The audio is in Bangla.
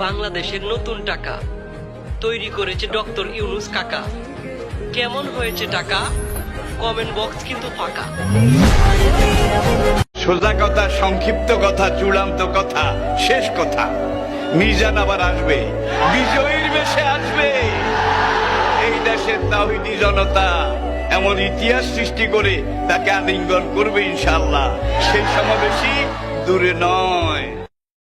বাংলাদেশের নতুন টাকা তৈরি করেছে ডক্টর ইউনূস কাকা। কেমন হয়েছে টাকা? কমেন্ট বক্স কিন্তু ফাঁকা। সোজা কথা, সংক্ষিপ্ত কথা, চূড়ান্ত কথা, শেষ কথা, মিজান আবার আসবে, বিজয়ীর বেশে আসবে। এই দেশের তাওহীদি জনতা এমন ইতিহাস সৃষ্টি করে তাকে আলিঙ্গন করবে ইনশাআল্লাহ। সেই সমাবেশই দূরে নয়।